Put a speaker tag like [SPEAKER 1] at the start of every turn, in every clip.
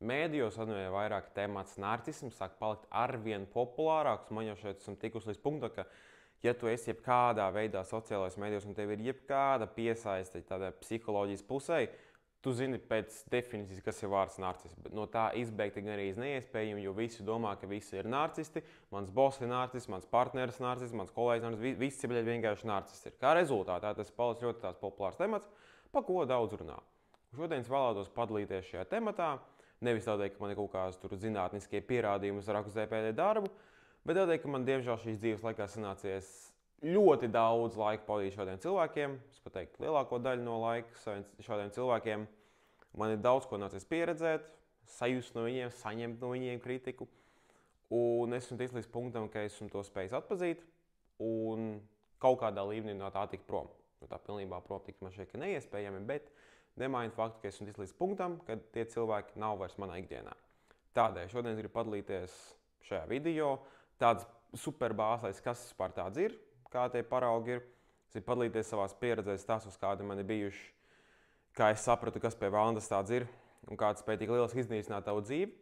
[SPEAKER 1] mēdījos arvien vairāk temats narcisms sāk palikt arvien populārāks. Man jau šeit esam tikuši līdz punktam, ka, ja tu esi jebkādā veidā sociālajos mēdījos un tev ir jebkāda piesaiste tādai psiholoģijas pusē, tu zini pēc definīcijas, kas ir vārds narcists. Bet no tā izbeigt ir arī neiespējami, jo visi domā, ka visi ir narcisti. Mans boss ir narcists, mans partneris ir narcists, mans kolēģis ir narcists. Visi ir vienkārši narcisti. Kā rezultātā tas palicis ļoti tāds populārs temats, pa ko daudz runā. Šodien es vēlētos padalīties šajā tematā. Nevis tādēļ, ka man ir kaut kādas zinātniskie pierādījumi uz rakstu ZPD darbu, bet tādēļ, ka man diemžēl šīs dzīves laikā sanācies ļoti daudz laika pavadīt šādiem cilvēkiem. Es pat teiktu, lielāko daļu no laika šādiem cilvēkiem. Man ir daudz ko nācies pieredzēt, sajust no viņiem, saņemt no viņiem kritiku. Un esmu ticis līdz punktam, ka esmu to spējis atpazīt un kaut kādā līmenī no tā tikt prom. No tā pilnībā prom tikt man šeit neiespējami, bet nemaina faktu, ka esmu ticis līdz punktam, kad tie cilvēki nav vairs manā ikdienā. Tādēļ šodien gribu padalīties šajā video. Tāds superbāzais, kas vispār tāds ir, kā tie paraugi ir. Es gribu padalīties savās pieredzēs, stāstos, kādi man ir bijuši, kā es sapratu, kas pie vēlnas tāds ir un kāds spēj tik lieliski iznīcināt tavu dzīvi.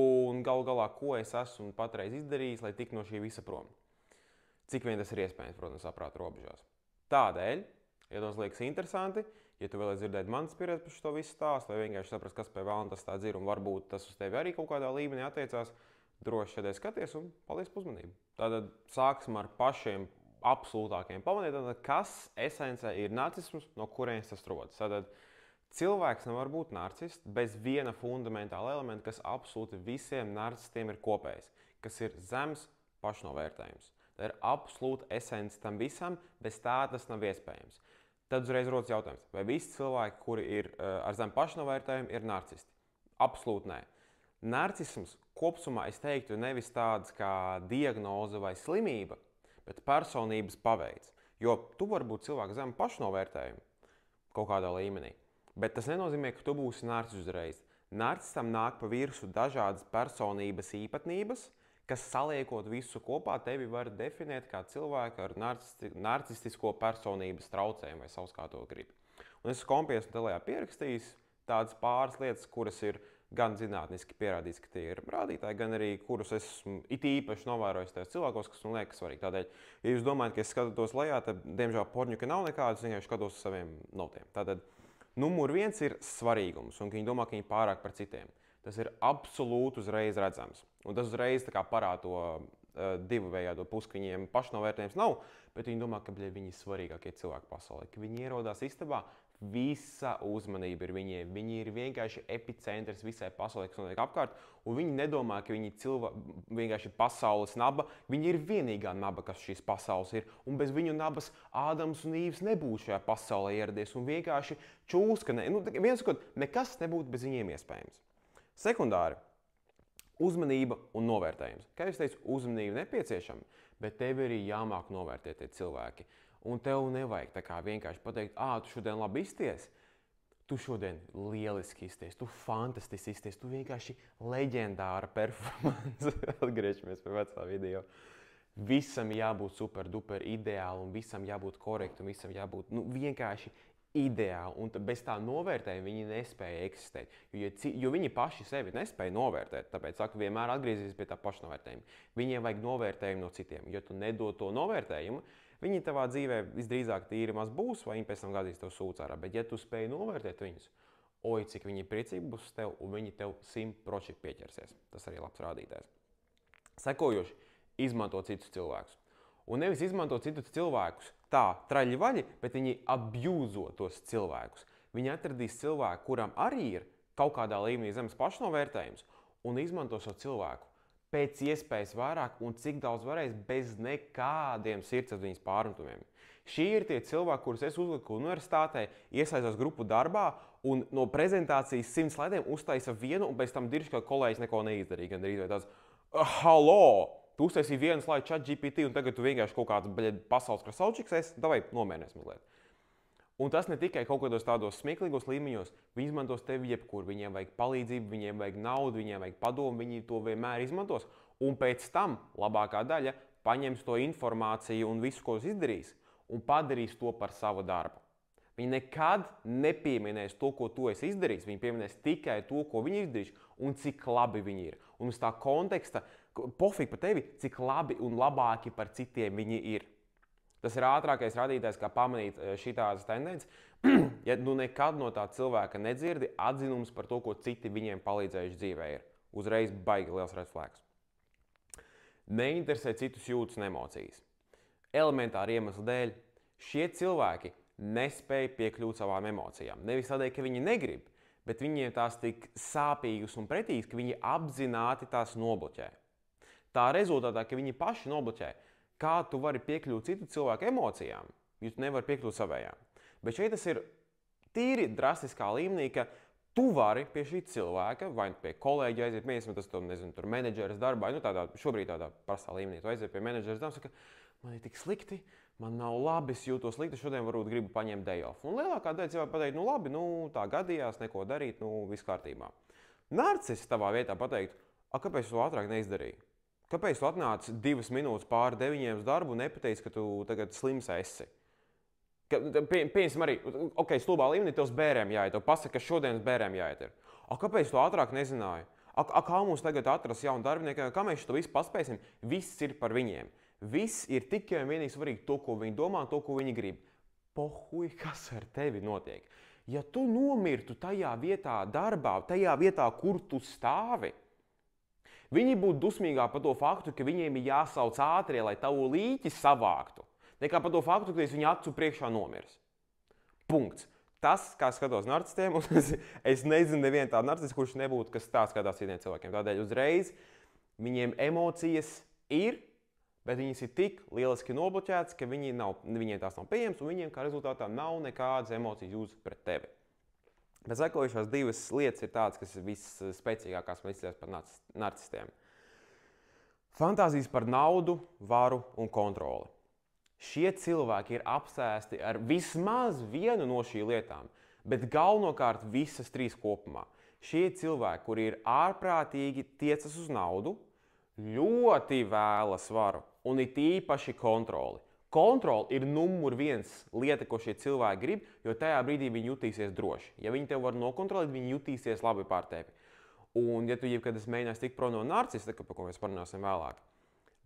[SPEAKER 1] Un galu galā, ko es esmu patreiz izdarījis, lai tiktu no šī visa prom. Cik vien tas ir iespējams, protams, saprāta robežās. Tādēļ, ja tas liekas interesanti, ja tu vēlies dzirdēt manas pieredzes par šo visu stāstu, vai vienkārši saprast, kas pie vēlna tas tāds ir, un varbūt tas uz tevi arī kaut kādā līmenī attiecās, droši šeit skaties un paldies par uzmanību. Tātad sāksim ar pašiem absolūtākiem pamaniem, kas esencē ir narcisms, no kurienes tas rodas. Tātad cilvēks nevar būt narcists bez viena fundamentāla elementa, kas absolūti visiem narcistiem ir kopējs, kas ir zems pašnovērtējums. Tā ir absolūta esence tam visam, bez tā tas nav iespējams. Tad uzreiz rodas jautājums, vai visi cilvēki, kuri ir ar zemu pašnovērtējumu, ir narcisti? Absolūti nē. Narcisms kopumā, es teiktu, nevis tāds kā diagnoze vai slimība, bet personības paveids. Jo tu vari būt cilvēks zemu pašnovērtējumu kaut kādā līmenī, bet tas nenozīmē, ka tu būsi narcists uzreiz. Narcistam nāk pa virsmu dažādas personības īpatnības, kas saliekot visu kopā, tevi var definēt kā cilvēku ar narcistisko personības traucējumu vai savs kā to grib. Un es kompies un telējā pierakstījis tādas pāris lietas, kuras ir gan zinātniski pierādīts, ka tie ir rādītāji, gan arī kurus esmu it īpaši novērojis tajos cilvēkos, kas man liekas svarīgi. Tādēļ, ja jūs domājat, ka es skatos lejā, tad, diemžēl, porņuka nav nekādas, es vienkārši skatos uz saviem notiem. Tātad, numur viens ir svarīgums, un viņi domā, ka viņi pārāk par citiem. Tas ir absolūti uzreiz redzams. Un tas uzreiz parāda to divvējādo pusi, ka viņiem pašnovērtējums nav, bet viņi domā, ka viņi ir svarīgākie cilvēki pasaulē. Ka viņi ierodās istabā, visa uzmanība ir viņiem. Viņi ir vienkārši epicentrs visai pasaulē, kas notiek apkārt, un viņi nedomā, ka viņi vienkārši pasaules naba. Viņi ir vienīgā naba, kas šīs pasaules ir, un bez viņu nabas Ādams un Īvs nebūtu šajā pasaulē ieradies, un vienkārši čūska, nekas nebūtu bez viņiem iespējams. Sekundāri, uzmanība un novērtējums. Kā jau es teicu, uzmanība nepieciešama, bet tev arī jāmāk novērtēt tie cilvēki. Un tev nevajag tā kā vienkārši pateikt, tu šodien labi izties, tu šodien lieliski izties, tu fantastiski izties, tu vienkārši leģendāra performance. Atgriežamies pie vecā video. Visam jābūt super duper ideāli un visam jābūt korekti un visam jābūt vienkārši ideāli, un bez tā novērtējuma viņi nespēja eksistēt. Jo viņi paši sevi nespēja novērtēt, tāpēc saku, vienmēr atgriezīsies pie tā pašnovērtējuma. Viņiem vajag novērtējumu no citiem. Ja tu nedod to novērtējumu, viņi tavā dzīvē visdrīzāk tīri maz būs, vai viņi pēc tam gadīs tev sūc ārā. Bet ja tu spēj novērtēt viņus, cik viņi priecīgi būs uz tev, un viņi tev 100% pieķersies. Tas arī labs rādītājs. Sekojoši, izmanto citus cilvēkus. Un nevis izmanto citus cilvēkus tā, traļi vaļi, bet viņi abjūzo tos cilvēkus. Viņi atradīs cilvēku, kuram arī ir kaut kādā līmenī zemes pašnovērtējums, un izmanto šo cilvēku pēc iespējas vairāk un cik daudz varēs bez nekādiem sirdsapziņas pārmetumiem. Šie ir tie cilvēki, kurus es uzliku universitātē, iesaistos grupu darbā un no prezentācijas 100 slaidiem uztaisa vienu, un pēc tam dirž, ka kolēģis neko neizdarīja. Gan drīz vai tāds, halo! Tu uztaisīji vienu slaidu ChatGPT, un tagad tu vienkārši kaut kāds pasaules krasaučiks esi, davai nomēries mazliet. Un tas ne tikai kaut kādos tādos smieklīgos līmeņos, viņi izmantos tevi jebkur, viņiem vajag palīdzību, viņiem vajag naudu, viņiem vajag padomu, viņi to vienmēr izmantos. Un pēc tam labākā daļa paņems to informāciju un visu, ko izdarīs, un padarīs to par savu darbu. Viņi nekad nepieminēs to, ko tu esi izdarījis. Viņi pieminēs tikai to, ko viņi izdarījuši un cik labi viņi ir. Un uz tā konteksta, pofīgi par tevi, cik labi un labāki par citiem viņi ir. Tas ir ātrākais rādītājs, kā pamanīt šitādas tendences. Ja nu nekad no tā cilvēka nedzirdi atzinums par to, ko citi viņiem palīdzējuši dzīvē ir. Uzreiz baigi liels red flags. Neinteresē citus jūtas un emocijas. Elementāri iemeslu dēļ šie cilvēki nespēja piekļūt savām emocijām. Nevis tādēļ, ka viņi negrib, bet viņiem tās tik sāpīgas un pretīgas, ka viņi apzināti tās nobloķē. Tā rezultātā, ka viņi paši nobloķē, kā tu vari piekļūt citu cilvēku emocijām, ja tu nevari piekļūt savējām. Bet šeit tas ir tīri drastiskā līmenī, ka tu vari pie šī cilvēka, vai pie kolēģa aiziet, piemēram, tas nezinu, tur menedžeras darbā, šobrīd tādā prastā līmenī, tu aiziet pie menedžeras darbā, saka, man ir tik slikti, man nav labi, es jūtos slikti, šodien varbūt gribu paņemt day off. Un lielākā daļa cilvēku pateikt, nu labi, tā gadījās, neko darīt, viss kārtībā. Narciss tavā vietā pateikt, kāpēc tu ātrāk neizdarīji? Kāpēc tu atnāci 2 minūtes pāri 9 uz darbu un nepateici, ka tu tagad slims esi? Piemēram, arī, stulbā līmenī tev uz bērēm jāiet, tev pasaka, ka šodienas bērēm jāiet ir. Kāpēc tu ātrāk nezināji? Kā mums tagad atrast jaunu darbinieku, kā mēs to visu paspēsim? Viss ir par viņiem. Viss ir tikai un vienīgi svarīgi to, ko viņi domā, to, ko viņi grib. Pohuj, kas ar tevi notiek? Ja tu nomirtu tajā vietā darbā, tajā vietā, kur tu stāvi, viņi būtu dusmīgāki par to faktu, ka viņiem ir jāsauc ātrie, lai tavu līķi savāktu, nekā par to faktu, ka viņu acu priekšā nomirs. Punkts. Tas, kā skatos narcistiem, es nezinu nevienu tādu narcistu, kurš nebūtu, kas tā skatās citiem cilvēkiem. Tādēļ uzreiz viņiem emocijas ir, bet viņas ir tik lieliski nobloķētas, ka viņiem tās nav pieejamas, un viņiem kā rezultātā nav nekādas emocijas jūtas pret tevi. Bet sekojušās 2 lietas ir tādas, kas ir visspēcīgākās man izcēlās par narcistiem. Fantāzijas par naudu, varu un kontroli. Šie cilvēki ir apsēsti ar vismaz vienu no šīm lietām, bet galvenokārt visas 3 kopumā. Šie cilvēki, kuri ir ārprātīgi tiecas uz naudu, ļoti vēlas varu un it īpaši kontroli. Kontroli ir numur 1 lieta, ko šie cilvēki grib, jo tajā brīdī viņi jutīsies droši. Ja viņi tev var nokontrolēt, viņi jutīsies labi pār tevi. Un ja tu jebkad esi mēģinājis tikt prom no narcista, par ko mēs parunāsim vēlāk,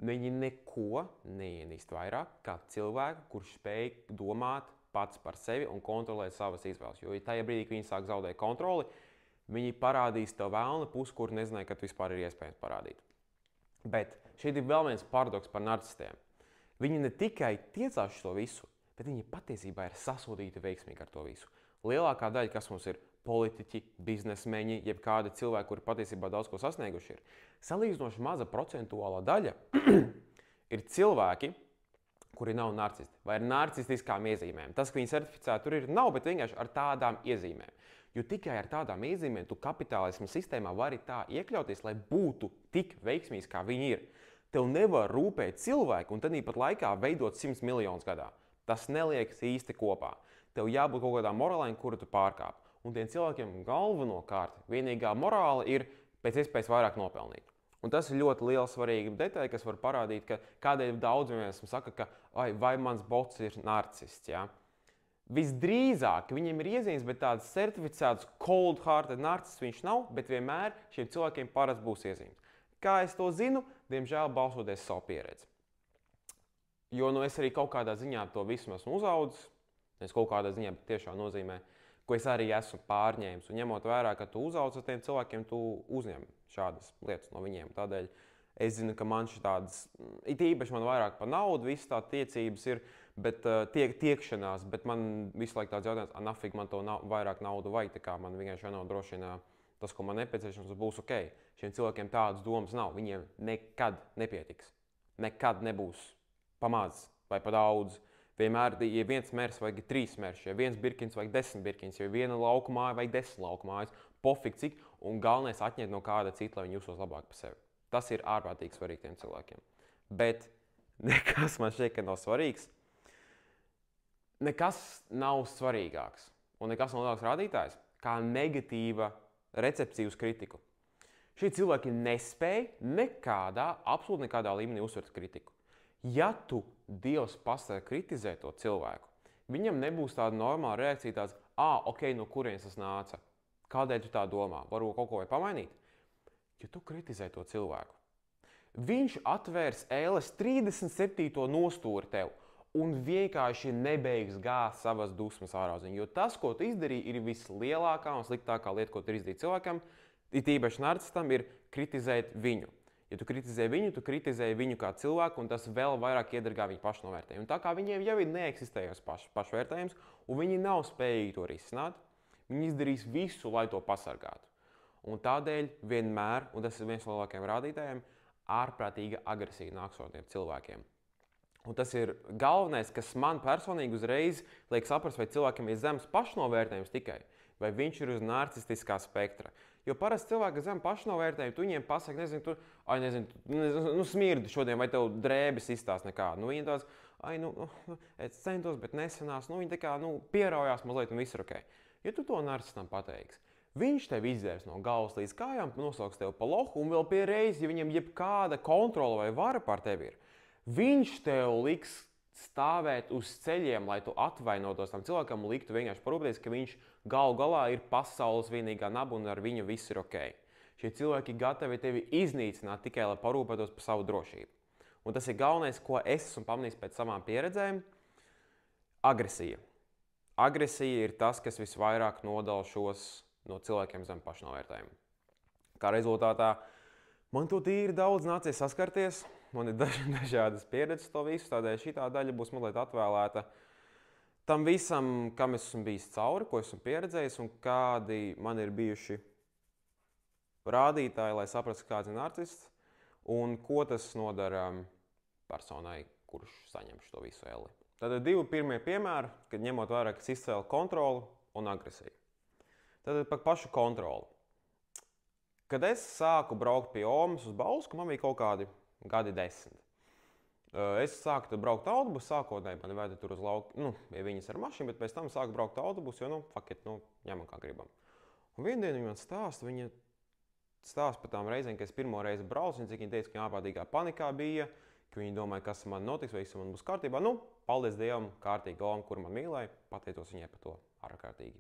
[SPEAKER 1] viņi neko neienīst vairāk kā cilvēku, kurš spēj domāt pats par sevi un kontrolēt savas izvēles. Jo tajā brīdī, kad viņi sāk zaudēt kontroli, viņi parādīs tev vēlna pusi, kur nezināja, ka vispār ir iespējams parādīt. Bet šeit ir vēl viens paradoks par narcistiem. Viņi ne tikai tiecās to visu, bet viņi patiesībā ir sasodīti veiksmīgi ar to visu. Lielākā daļa, kas mums ir politiķi, biznesmeņi, jeb kādi cilvēki, kuri patiesībā daudz ko sasnieguši ir, salīdzinoši maza procentuālā daļa ir cilvēki, kuri nav narcisti vai ar narcistiskām iezīmēm. Tas, ka viņi certificēti tur ir, nav, bet vienkārši ar tādām iezīmēm. Jo tikai ar tādām iezīmēm tu kapitālisma sistēmā vari tā iekļauties, lai būtu tik veiksmīgs, kā viņi ir. Tev nevar rūpēt cilvēki un tad pat laikā veidot 100 miljonus gadā. Tas neliekas īsti kopā. Tev jābūt kaut kādām morālēm, kuru tu pārkāp. Un tiem cilvēkiem galvenokārt vienīgā morāla ir pēc iespējas vairāk nopelnīt. Un tas ir ļoti liela svarīga detaļa, kas var parādīt, ka kādēļ daudz vienmēr saka, ka vai mans bots ir narcists. Ja? Visdrīzāk viņiem ir iezīmes, bet tāds certificēts cold-hearted narcists viņš nav, bet vienmēr šiem cilvēkiem parasti būs iezīmes. Kā es to zinu? Diemžēl balsoties savu pieredzi. Jo es arī kaut kādā ziņā to visu esmu uzaudzis, es kaut kādā ziņā tiešām nozīmē, ko es arī esmu pārņēmis. Un ņemot vērā, ka tu uzauc ar tiem cilvēkiem, tu uzņem šādas lietas no viņiem. Tādēļ es zinu, ka man šādas, it īpaši man vairāk par naudu, visas tā tiecības ir, bet tiekšanās, bet man visu laiku tāds jautājums, nafig man to vairāk naudu vajag, tā kā man vienkārši jānodrošina tas, ko man nepieciešams, būs ok. Šiem cilvēkiem tādas domas nav, viņiem nekad nepietiks. Nekad nebūs pamazs vai pa daudz. Vienmēr, ja viens mērs vajag 3 mēršus, ja viens birkins vajag 10 birkins, ja viena lauku māja vajag 10 lauku mājas, pofik cik, un galvenais atņemt no kāda cita, lai viņi justos labāk par sevi. Tas ir ārprātīgi svarīgi tiem cilvēkiem. Bet nekas man šeit nav svarīgs. Nekas nav svarīgāks un nekas nav lielāks rādītājs kā negatīva recepcija uz kritiku. Šie cilvēki nespēja absolūti nekādā līmenī uztvert kritiku. Ja tu Dievs pasaka kritizē to cilvēku, Viņam nebūs tāda normāla reakcija, tāds, ok, no kurienes tas nāca? Kādēļ tu tā domā? Varbūt kaut ko vai pamainīt? Ja tu kritizē to cilvēku, viņš atvērs ēles 37. nostūri tev un vienkārši nebeigs gāzt savas dusmas ārā uz viņu. Jo tas, ko tu izdarīji, ir vislielākā un sliktākā lieta, ko tu izdarīji cilvēkam, it īpaši narcistam, ir kritizēt viņu. Ja tu kritizē viņu kā cilvēku, un tas vēl vairāk iedragā viņu pašnovērtējumu. Un tā kā viņiem jau ir neeksistējis pašvērtējums, un viņi nav spējīgi to risināt, viņi izdarīs visu, lai to pasargātu. Un tādēļ vienmēr, un tas ir viens no lielākajiem rādītājiem, ārprātīga agresija nāks no tiem cilvēkiem. Un tas ir galvenais, kas man personīgi uzreiz liek saprast, vai cilvēkam ir zems pašnovērtējums tikai, vai viņš ir uz narcistiskā spektra. Jo parasti cilvēki zem pašnovērtējumu, tu viņiem pasaki, nezinu, smirdi šodien, vai tev drēbes izstās nekādu. Nu, viņi tās, es centos, bet nesanās, viņi tā kā, pieraujās mazliet un viss ir ok. Ja tu to narcistam pateiksi, viņš tev izdzērs no galvas līdz kājām, nosauks tev pa lohu, un vēl pie reizes, ja viņam jebkāda kontrola vai vara pār tevi ir, viņš tev liks stāvēt uz ceļiem, lai tu atvainotos tam cilvēkam un liktu vienkārši parūpēties, ka viņš galu galā ir pasaules vienīgā naba un ar viņu viss ir ok. Šie cilvēki gatavi tevi iznīcināt tikai, lai parūpētos par savu drošību. Un tas ir galvenais, ko es esmu pamanījis pēc savām pieredzēm – agresija. Agresija ir tas, kas visvairāk nodala šos no cilvēkiem zem pašnovērtējumu. Kā rezultātā man to tīri daudz nācies saskarties. Man ir dažādas pieredzes to visu, tādēļ šitā daļa būs mazliet atvēlēta tam visam, kam es esmu bijis cauri, ko esmu pieredzējis un kādi man ir bijuši rādītāji, lai saprastu, kāds ir narcists un ko tas nodara personai, kurš saņem šo visu elli. Tātad divi pirmie piemēri, kad ņemot vērā, kas izcēla kontroli un agresiju. Tātad par pašu kontroli. Kad es sāku braukt pie Omas uz Bausku, man bija kaut kādi gadi 10. Es sāku braukt autobusu, sākotnēji mani veda tur uz lauku, ja viņas ar mašīnu, bet pēc tam sāku braukt autobusu, jo, ņemam kā gribam. Un vienu dienu viņa stāsta par tām reizēm, ka es pirmo reizi braucu, un cik viņa teica, ka viņa ārprātīgā panikā bija, ka viņa domāja, kas man notiks, vai viss man būs kārtībā. Paldies Dievam, kārtīgi Oma, kur man mīlēja, pateicos viņai par to ārkārtīgi.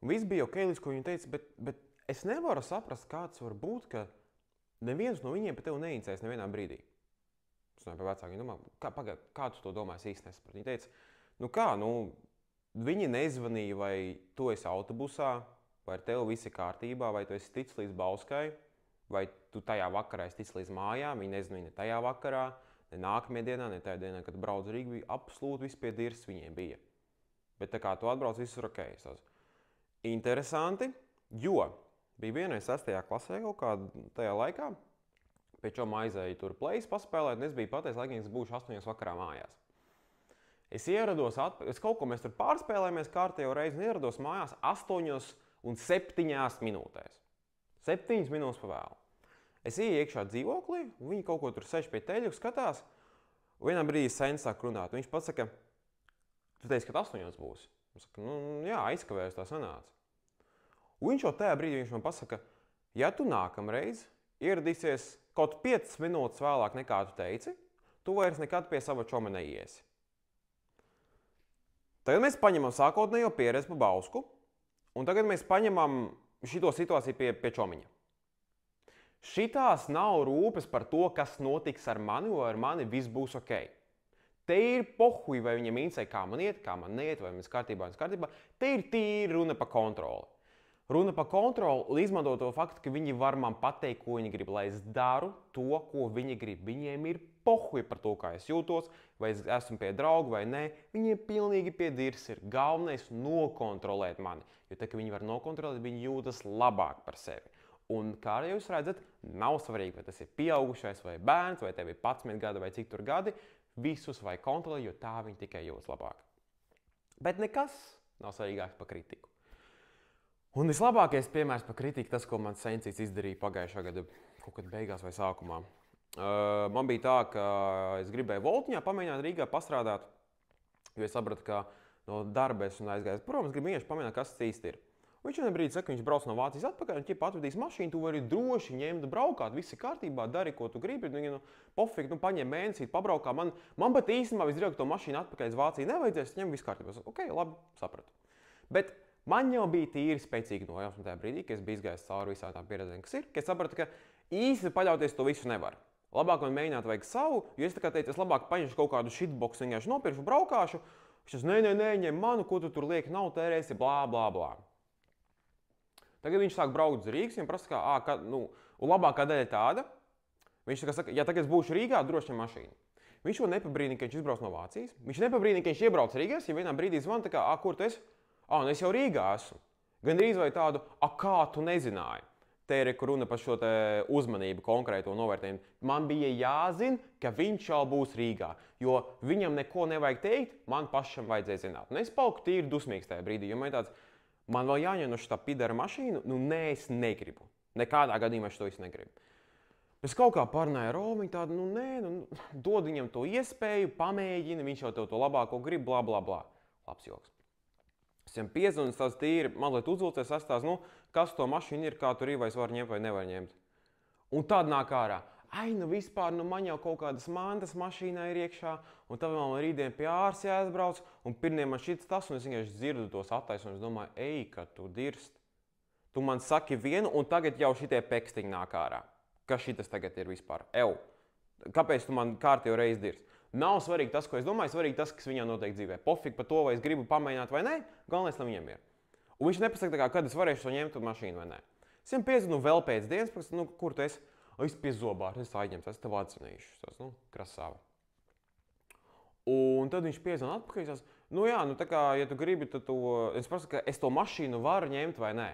[SPEAKER 1] Un viss bija ok, līdz ko viņa teica, bet es nevaru saprast, kāds var būt, ka neviens no viņiem par tevi neinicēs nevienā brīdī. Es domāju par vecākiem, domāju, kā tu to domāji īsti nesaprat? Viņi teica, viņi nezvanīja, vai tu esi autobusā, vai ar tevi viss ir kārtībā, vai tu esi ticis līdz Bauskai, vai tu tajā vakarā esi ticis līdz mājām, viņi nezvanīja ne tajā vakarā, ne nākamajā dienā, ne tajā dienā, kad brauc Rīgu, bija absolūti viss pie dirs viņiem bija. Bet tā kā tu atbrauc, viss ir ok. Interesanti, jo bija vienreiz 6. klasē kaut kādā tajā laikā, pēc čoma aizēju tur plejas paspēlēt, un es biju pateicis, lai es būšu 8 vakarā mājās. Es ierados, mēs tur pārspēlējamies kārtējo reizi, un ierados mājās 8:07 minūtēs. 7 minūtes pa vēlu. Es ieju iekšā dzīvoklī, un viņi kaut ko tur sēž pie teļu, skatās, un vienā brīdī sens sāk runāt. Viņš pats saka, tu teici, ka 8 būs. Es saku, jā, aizkavējos, tā sanāca. Un viņš jau tajā brīdī man pasaka, ja tu nākamreiz ieradīsies kaut 5 minūtes vēlāk nekā tu teici, tu vairs nekad pie sava čoma neiesi. Tagad mēs paņemam sākotnējo pieredzi pa Bausku, un tagad mēs paņemam šito situāciju pie čomiņa. Šitās nav rūpes par to, kas notiks ar mani, vai ar mani viss būs ok. Te ir pohuj, vai viņam interesē, kā man neiet, vai mēs kārtībā. Te ir tīri runa par kontroli. Runa par kontroli un izmanto to faktu, ka viņi var man pateikt, ko viņi grib, lai es daru to, ko viņi grib. Viņiem ir pohuj par to, kā es jūtos, vai es esmu pie drauga vai nē. Viņiem pilnīgi pie dirs ir galvenais nokontrolēt mani. Jo tā, ka viņi var nokontrolēt, viņi jūtas labāk par sevi. Un kā jūs redzat, nav svarīgi, vai tas ir pieaugušais vai bērns, vai tev ir 11 gadi vai cik tur gadi, visus vai kontrolē, jo tā viņi tikai jūtas labāk. Bet nekas nav svarīgāks par kritiku. Un vislabākais piemērs par kritiku, tas, ko mans sencīts izdarīja pagājušā gada kaut kad beigās vai sākumā. Man bija tā, ka es gribēju Voltiņā pamēģināt Rīgā pastrādāt, jo es sapratu, ka no darba esmu aizgājis prom, es gribu vienkārši pamēģināt, kas tas īsti ir. Viņš vienā brīdī saka, ka viņš brauc no Vācijas atpakaļ, un ķipa atvedīs mašīnu, tu vari droši ņemt, braukāt, viss ir kārtībā, dari, ko tu gribi, pofīgi, paņem mēnesī, pabraukā. Man pat īstenībā visdrīzāk to mašīnu atpakaļ uz Vāciju nevajadzēs, ņem viss kārtībā. Ok, labi, sapratu. Bet man jau bija tīri spēcīga nojausma tajā brīdī, kad es biju izgājis cauri visām tām pieredzēm, kas ir, ka es sapratu, ka īsti paļauties to visu nevar. Labāk man mēģināt vajag savu, jo es tā kā teicu, es labāk paņemšu kaut kādu shitbox, vienkārši nopirkšu, braukāšu. Viņš nē, ņem manu, ko tu tur lieki, nav tērēsi, blā, blā, blā. Tagad viņš sāk braukt uz Rīgas, viņam prasa, un labākā daļa ir tāda, viņš saka, ja tagad es būšu Rīgā, droši ņem mašīnu. Viņš jau nepabrīnīja, ka viņš izbrauc no Vācijas, viņš nepabrīnīja, ka viņš iebrauc Rīgās, ja vienā brīdī zvan, tā kā, kur tu esi? Nu es jau Rīgā esmu. Gan drīz vai tādu, kā tu nezināji. Te ir runa par šo uzmanību, konkrēto novērtējumu. Man bija jāzina, ka viņš jau būs Rīgā, jo viņam neko nevajag teikt, man pašam vajadzēja zināt. Un es paliku tīri dusmīgs tajā brīdī, jo man vēl jāņem no šitā pidara mašīnu, nē, es negribu. Nekādā gadījumā es to visu negribu. Es kaut kā parunāju ar Romu, viņi tādu, dod viņam to iespēju, pamēģina, viņš jau tev to labāko grib, blā, blā, blā. Labs joks. Es viņam piezvanu, es tāds tīri, mazliet uzvilcies, sastāstu, kas to mašīnu ir, kā tur ir, vai es varu ņemt vai nevaru ņemt. Un tad nāk ārā. Vispār, man jau kaut kādas mantas mašīnā ir iekšā, un tad man rītdien pie ārsta jāaizbrauc, un pirmdien man šits tas, un es vienkārši dzirdu tos attaisnojumus, domāju, ka tu dirst. Tu man saki vienu, un tagad jau šitie pekstiņi nāk ārā. Kas šitas tagad ir vispār? Kāpēc tu man kārtējo reizi dirst? Nav svarīgi tas, ko es domāju, svarīgi tas, kas viņam notiek dzīvē. Pofīgi par to, vai es gribu pamēģināt vai nē, galvenais, lai viņam ir. Un viņš nepasaka, kad es varēšu to ņemt mašīnu vai nē. Es viņam piezvanu vēl pēc dienas, kur tu esi? Es pie zobārta, es aizņemts, es tev atzinīšu. Tas, krasāva. Un tad viņš piezvana atpakaļ, tā kā, ja tu gribi, tad es prasu, ka es to mašīnu varu ņemt vai nē.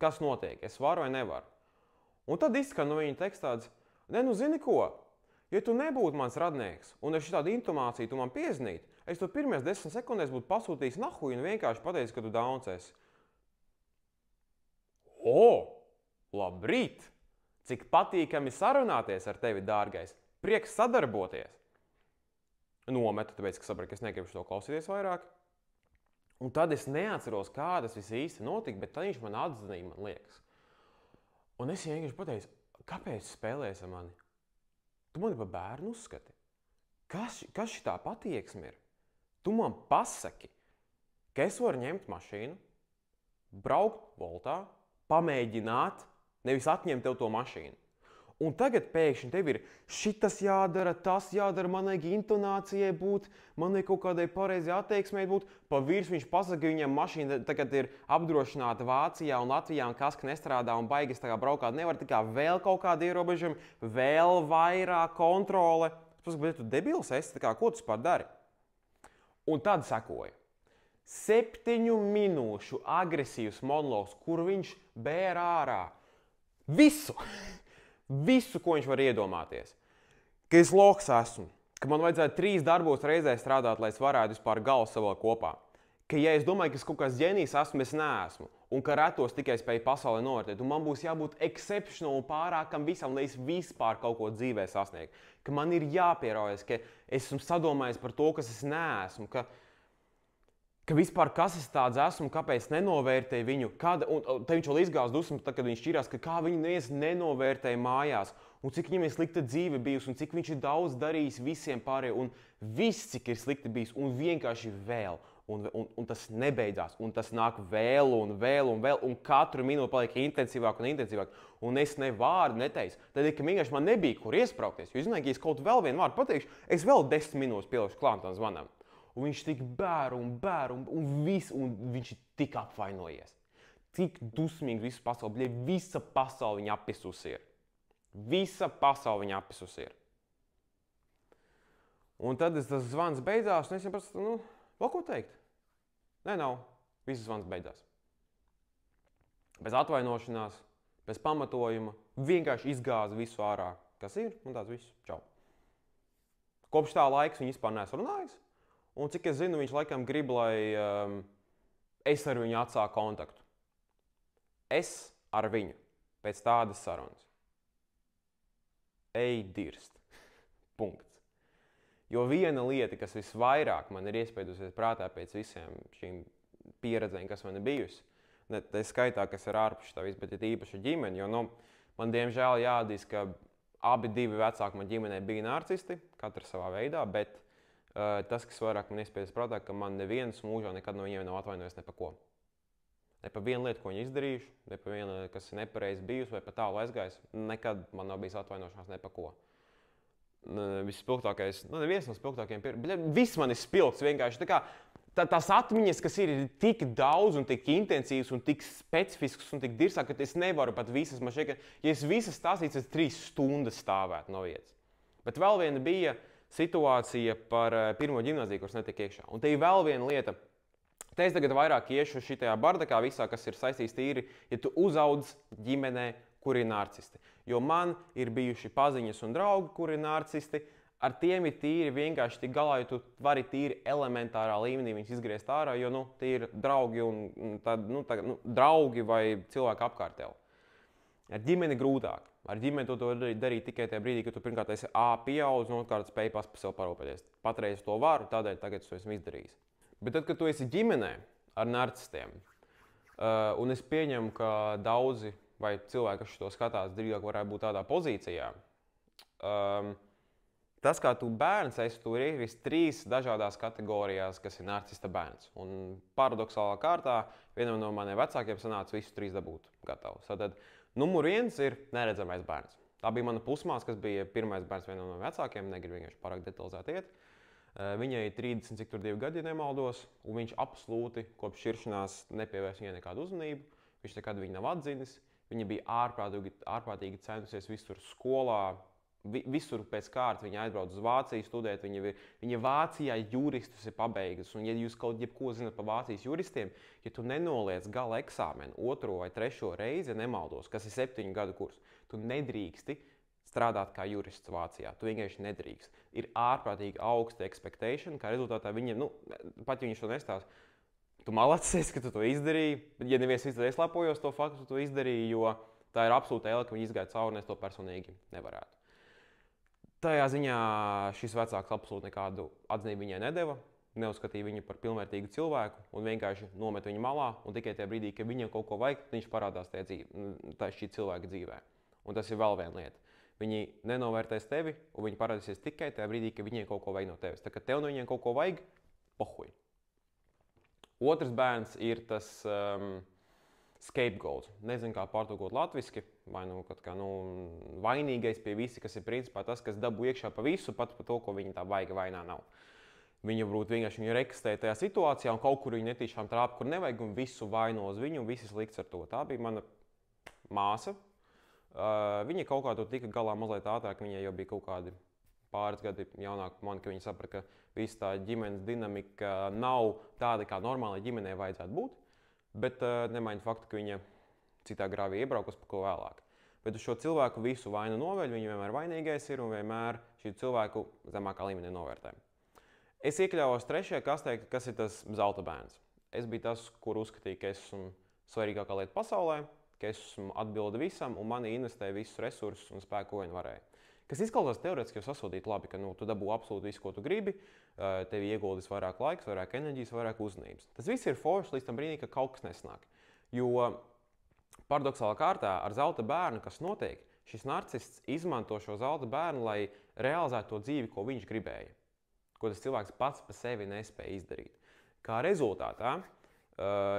[SPEAKER 1] Kas notiek? Es varu vai nevaru? Un tad izskan no viņa teksts tāds, zini ko? Ja tu nebūtu mans radnieks, un ar šitādu intonāciju tu man piezinītu, es to pirmajās 10 sekundēs būtu pasūtījis nahuj un vienkārši pateicis, ka tu dauns esi. Labrīt! Cik patīkami sarunāties ar tevi, dārgais! Prieks sadarboties! Nometu, tāpēc, ka sapratu, ka es negribu to klausīties vairāk. Un tad es neatceros, kā tas viss īsti notika, bet tad viņš man atzinīja, man liekas. Un es vienkārši pateicu, kāpēc spēlēs ar mani? Tu mani par bērnu uzskati. Kas šitā patieksme ir? Tu man pasaki, ka es varu ņemt mašīnu, braukt voltā, pamēģināt, nevis atņemt tev to mašīnu. Un tagad pēkšņi tev ir šitas jādara, tas jādara, man vajag intonācijai būt, man vajag kaut kādai pareizai attieksmei būt. Pa virs viņš pasaka, ka viņam mašīna tagad ir apdrošināta Vācijā un Latvijā un kaska nestrādā un baigas tā kā braukāt. Nevar tā kā vēl kaut kādi ierobežojumi, vēl vairāk kontrole. Es pasaku, bet tu debils esi, tā kā, ko tu spār dari? Un tad sekoja 7 minūšu agresīvs monologs, kur viņš bēr ārā visu. Visu, ko viņš var iedomāties. Ka es loks esmu, ka man vajadzētu 3 darbos reizē strādāt, lai es varētu vispār galvu savilkt kopā. Ka ja es domāju, ka es kaut kāds ģenijs esmu, es neesmu. Un ka retos tikai spēju pasaulē novērtēt. Un man būs jābūt exceptional un pārākam visam, lai es vispār kaut ko dzīvē sasniegtu. Ka man ir jāpieraujas, ka esmu sadomājies par to, kas es neesmu. Ka vispār kas es tāds esmu, kāpēc nenovērtēju viņu. Un te viņš vēl izgāz dusmas, kad viņš šķirās, ka kā viņu neviens nenovērtēja mājās. Un cik viņam ir slikta dzīve bijusi, un cik viņš ir daudz darījis visiem pārējiem. Un viss, cik ir slikti bijis, un vienkārši vēl. Un tas nebeidzās, un tas nāk vēl un vēl un vēl. Un katru minūti paliek intensīvāk un intensīvāk. Un es ne vārdu neteicu. Tad, ka vienkārši man nebija, kur iespraukties. Jo es zināju, ka es kaut vēl vienu vārdu pateikšu, es vēl 10 minūtes pielikšu klāt tam zvanam. Un viņš tik bēr, un viņš ir tik apvainojies. Tik dusmīgi visu pasauli, visa pasaule viņa apisusi ir. Visa pasaule viņa apisusi ir. Un tad tas zvans beidzās, un es viņam prasu, vēl ko teikt? Nē, nav. Viss zvans beidzās. Bez atvainošanās, bez pamatojuma, vienkārši izgāza visu ārā. Kas ir? Un tāds viss. Čau. Kopš tā laiks viņi vispār neesmu runājis. Un cik es zinu, viņš laikam grib, lai es ar viņu atsāku kontaktu. Es ar viņu pēc tādas sarunas. Dirst. Punkts. Jo viena lieta, kas visvairāk man ir iespējusies prātā pēc visiem šīm pieredzēm, kas man ir bijusi, ne tā skaitā, kas ir ārpus tā viss, bet ir īpaši ģimene. Jo, man diemžēl jāatzīst, ka abi divi vecāki man ģimenē bija narcisti, katrs savā veidā, bet tas, kas vairāk man iespiedis prātā, ka man neviens mūžā nekad no viņiem nav atvainojies ne par ko. Ne par vienu lietu, ko viņi izdarījuši, ne par vienu, kas ir nepareizi bijusi vai pat tālu aizgājis. Nekad man nav bijis atvainošanās ne par ko. Vispilgtākais, neviens no spilgtākajiem pierādījumiem. Viss man ir spilgts vienkārši. Tās atmiņas, kas ir tik daudz un tik intensīvas un tik specifiskas un tik dirsā, ka es nevaru pat visas, man šķiet, ka, ja es visas stāstītu, tad 3 stundas stāvētu no vietas. Bet vēl viena bija situācija par pirmo ģimnāziju, kuras netika iekšā. Un te ir vēl viena lieta. Te es tagad vairāk iešu šitajā bardakā visā, kas ir saistīts tīri, ja tu uzaudz ģimenē, kuri ir narcisti. Jo man ir bijuši paziņas un draugi, kuri ir narcisti. Ar tiem ir tīri vienkārši tik galā, jo tu vari tīri elementārā līmenī viņus izgriezt ārā, jo tie ir draugi, draugi vai cilvēki apkārt tev. Ar ģimeni grūtāk. Ar ģimeni tu to darīt tikai tajā brīdī, kad tu pirmkārt esi pieaudz un otrkārt spēj par sevi parūpēties. Patreiz to varu, tādēļ tagad es to esmu izdarījis. Bet tad, kad tu esi ģimenē ar narcistiem, un es pieņemu, ka daudzi vai cilvēki, kas to skatās, drīzāk varētu būt tādā pozīcijā, tas, kā tu bērns esi, tu ir 3 dažādās kategorijās, kas ir narcista bērns. Un paradoxālā kārtā vienam no maniem vecākiem sanāca visus 3 dabūt gatavus. Tad numur 1 ir neredzamais bērns. Tā bija mana pusmās, kas bija pirmais bērns vienam no vecākiem, negribu vienkārši pārāk detalizēt iet. Viņai ir 32 gadi, ja nemaldos, un viņš absolūti kopš šķiršanās nepievērs viņai nekādu uzmanību. Viņš nekad viņu nav atzinis. Viņa bija ārprātīgi centusies visur skolā, visur pēc kārtas. Viņa aizbrauca uz Vāciju studēt, viņa Vācijā juristus ir pabeigusi. Un ja jūs kaut jebko zināt par Vācijas juristiem, ja tu nenoliec gala eksāmenu 2. vai 3. reizi, ja nemaldos, kas ir 7 gadu kurs, tu nedrīksti strādāt kā jurists Vācijā. Tu vienkārši nedrīkst. Ir ārprātīgi augsta expectation, kā rezultātā viņiem, pat ja viņš to nestāsta, tu malacies, ka tu to izdarīji. Ja neviens izdarīja, es lepojos to faktu, tu to izdarīji, jo tā ir absolūta ēle, ka viņi izgāja cauri, un es to personīgi nevarētu. Tajā ziņā šis vecāks absolūti nekādu atzinību viņai nedeva, neuzskatīja viņu par pilnvērtīgu cilvēku un vienkārši nomet viņu malā, un tikai tajā brīdī, kad viņam kaut ko vajag, viņš parādās šī cilvēka dzīvē. Un tas ir vēl viena lieta. Viņi nenovērtēs tevi, un viņi parādīsies tikai tajā brīdī, kad viņiem kaut ko vajag no tevis. Tā kā tev no viņiem kaut ko vajag, pohuj. Otrs bērns ir tas scapegoat. Nezinu, kā pārtulkot latviski, vai vainīgais pie visi, kas ir principā tas, kas dabū iekšā pa visu, pat par to, ko viņi tā vaiga vainā nav. Viņa varbūt vienkārši viņu rekstē tajā situācijā, un kaut kur viņa netīšām trāpa, kur nevajag, un visu vaino uz viņu, un viss slikts ar to. Tā bija mana māsa. Viņa kaut kā to tika galā mazliet ātrāk, viņai jau bija kaut kādi pāris gadi jaunāk par mani, ka viņa saprata, ka visa tā ģimenes dinamika nav tāda, kā normālai ģimenei vajadzētu būt, bet nemaina faktu, ka viņa citā grāvī iebraukus par ko vēlāk. Bet uz šo cilvēku visu vainu noveļ, viņa vienmēr vainīgais ir un vienmēr šī cilvēku zemākā līmenī novērtē. Es iekļāvos 3. kastē, kas ir tas zelta bērns. Es biju tas, kur uzskatīju, ka esmu svarīgākā lieta pasaulē, ka esmu atbildi visam un mani investē visus resursus un spēku, ko vien varēja. Kas izklausās teorētiski jau sasodīt labi, ka tu dabū absolūti visu, ko tu gribi, tevi ieguldīs vairāk laiks, vairāk enerģijas, vairāk uzmanības. Tas viss ir forši līdz tam brīdim, ka kaut kas nesnāk. Jo paradoxālā kārtā ar zelta bērnu, kas notiek, šis narcists izmanto šo zelta bērnu, lai realizētu to dzīvi, ko viņš gribēja. Ko tas cilvēks pats pa sevi nespēja izdarīt. Kā rezultātā,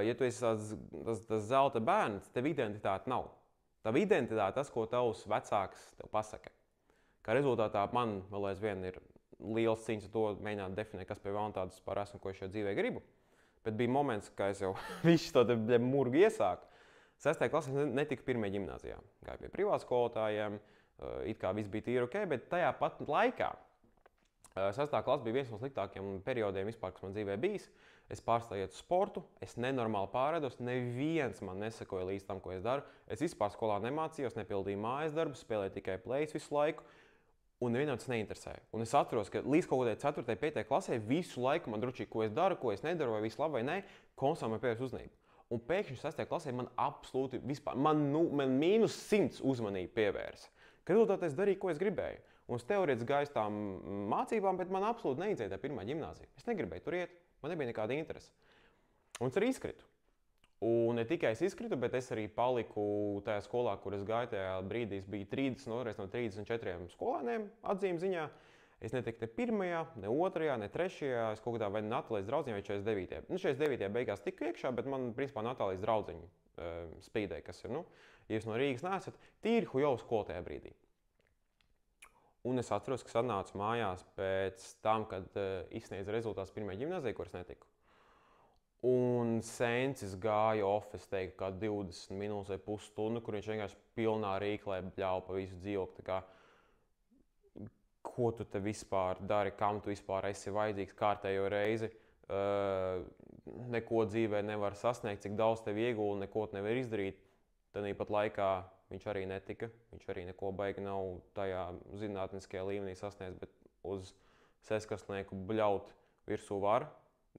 [SPEAKER 1] ja tu esi tas zelta bērns, tev identitāte nav. Tav identitāte tas, ko tavs vecāks tev pasaka. Kā rezultātā man vēl aizvien ir liels cīņas ar to mēģināt definēt, kas pie vēl tādas par esmu, ko es šajā dzīvē gribu. Bet bija moments, kad es jau visu to murgu iesāku. 6. klasē netika pirmajā ģimnāzijā. Gāju pie privātu skolotājiem, it kā viss bija tīri ok, bet tajā pat laikā 6. klase bija viens no sliktākajiem periodiem vispār, kas man dzīvē bijis. Es pārstāju iet uz sportu, es nenormāli pārēdos, neviens man nesakoja līdz tam, ko es daru. Es vispār skolā nemācījos, nepildīju mājas darbus, spēlēju tikai plējas visu laiku, un nevienam tas neinteresēja. Un es atceros, ka līdz kaut kādai 4. 5. klasē visu laiku man dručīja, ko es daru, ko es nedaru, vai viss labi vai nē, konstantā man pievērst uzmanību. Un pēkšņi 6. klasē man absolūti vispār, man -100 uzmanību pievērsa. Kad rezultātā es darīju, ko es gribēju. Un es teorētiski gāju tām mācībām, bet man absolūti neiedzēja tā pirmā ģimnāzija. Es negribēju tur iet, man nebija nekāda interese. Un es arī izkritu. Un ne tikai es izkritu, bet es arī paliku tajā skolā, kur es gāju. Tajā brīdī bija 30, no 34 skolēniem atzīmes ziņā. Es netiku ne pirmajā, ne otrajā, ne trešajā. Es kaut kādā vai Natālijas draudziņā vai 49. Nu, 49. beigās tiku iekšā, bet man, principā, Natālijas draudziņa spīdēja, kas ir, ja jūs no Rīgas neesat, tīri hujovu skolu tajā brīdī. Un es atceros, ka atnācu mājās pēc tam, kad izsniedza rezultātus pirmajā ģimnāzijā, kur es netiku. Un Sencis gāja office, teiktu, kā 20 minūtes vai pusstundu, kur viņš vienkārši pilnā rīklē bļauj pa visu dzīvokli. Ko tu te vispār dari, kam tu vispār esi vajadzīgs kārtējo reizi? Neko dzīvē nevar sasniegt, cik daudz tev iegulda, neko nevar izdarīt. Tāpat laikā viņš arī netika. Viņš arī neko baigi nav tajā zinātniskajā līmenī sasniegts, bet uz seskastnieku bļaut virsū var.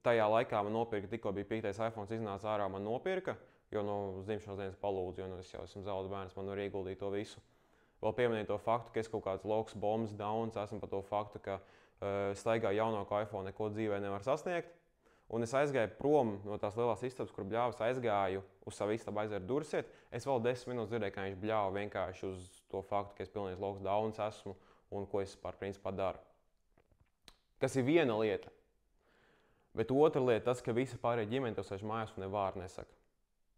[SPEAKER 1] Tajā laikā man nopirka, tikko bija 5. iPhone iznāca ārā, man nopirka, jo no dzimšanas dienas palūdzu, jo es jau esmu zelta bērns, man var ieguldīt to visu. Vēl pieminēju to faktu, ka es kaut kāds loks, bombas, downs, esmu par to faktu, ka staigā jaunāko iPhone neko dzīvē nevar sasniegt. Un es aizgāju prom no tās lielās istabas, kur bļāvas, aizgāju uz savu istabu, aizvēru durvis. Es vēl 10 minūtes dzirdēju, kā viņš bļāva vienkārši uz to faktu, ka es pilnīgs loks, downs esmu un ko es principā daru. Kas ir viena lieta. Bet otra lieta, tas, ka visa pārējā ģimene to sēž mājās un ne vārdu nesaka.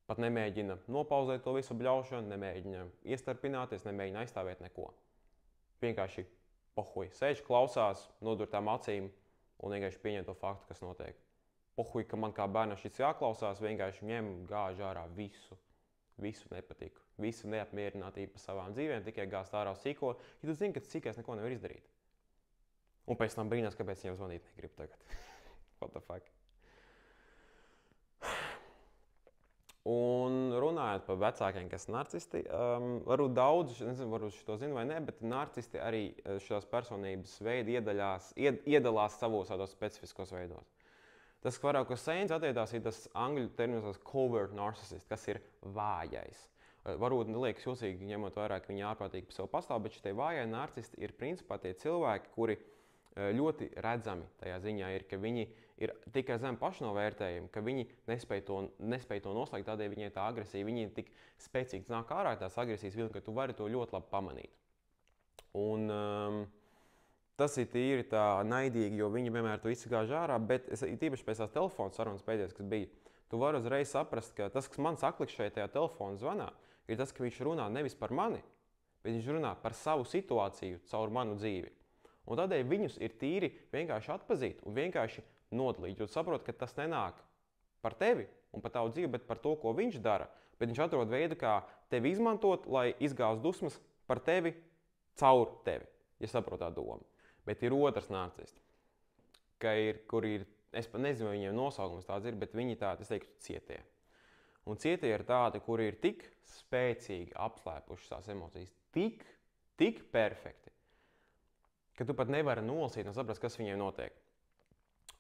[SPEAKER 1] Pat nemēģina nopauzēt to visu bļaušanu, nemēģina iestarpināties, nemēģina aizstāvēt neko. Vienkārši pohuj, sēž, klausās, nodur tām acīm un vienkārši pieņem to faktu, kas notiek. Pohuj, ka man kā bērnam šis jāklausās, vienkārši ņem gāž ārā visu. Visu nepatiku, visu neapmierinātību par savām dzīvēm, tikai gāzt ārā uz sīko, ja tu zini, ka sīkais neko nevar izdarīt. Un pēc tam brīnās, kāpēc viņam zvanīt negrib tagad. What the fuck? Un runājot par vecākiem, kas ir narcisti, varbūt daudz, nezinu, varbūt šo zinu vai ne, bet narcisti arī šās personības veidi iedalās savos tādos specifiskos veidos. Tas, ka vairāk uz Senci attiecās, ir tas angļu termins covert narcissist, kas ir vājais. Varbūt liekas jūsīgi, ņemot vērā, ka viņi ārprātīgi par sevi pastāv, bet šie vājie narcisti ir principā tie cilvēki, kuri ļoti redzami tajā ziņā ir, ka viņi ir tikai zem pašnovērtējumi, ka viņi nespēj to noslēgt, tādēļ viņai tā agresija, viņi ir tik spēcīgi nāk ārā tās agresijas vilni, ka tu vari to ļoti labi pamanīt. Un tas ir tīri tā naidīgi, jo viņi vienmēr to izsakāž ārā, bet tīpaši pēc tās telefona sarunas pēdējās, kas bija, tu vari uzreiz saprast, ka tas, kas man saklikšķēja tajā telefona zvanā, ir tas, ka viņš runā nevis par mani, bet viņš runā par savu situāciju caur manu dzīvi. Un tādēļ viņus ir tīri vienkārši atpazīt un vienkārši nodalīt. Jo tu saproti, ka tas nenāk par tevi un par tavu dzīvi, bet par to, ko viņš dara. Bet viņš atrod veidu, kā tevi izmantot, lai izgāz dusmas par tevi caur tevi, ja saprot tā doma. Bet ir otrs narcists, kur ir, es pat nezinu, vai viņiem nosaukums tāds ir, bet viņi tādi, es teiktu, cietie. Un cietie ir tādi, kuri ir tik spēcīgi apslēpuši tās emocijas, tik perfekti, ka tu pat nevari nolasīt un saprast, kas viņiem notiek.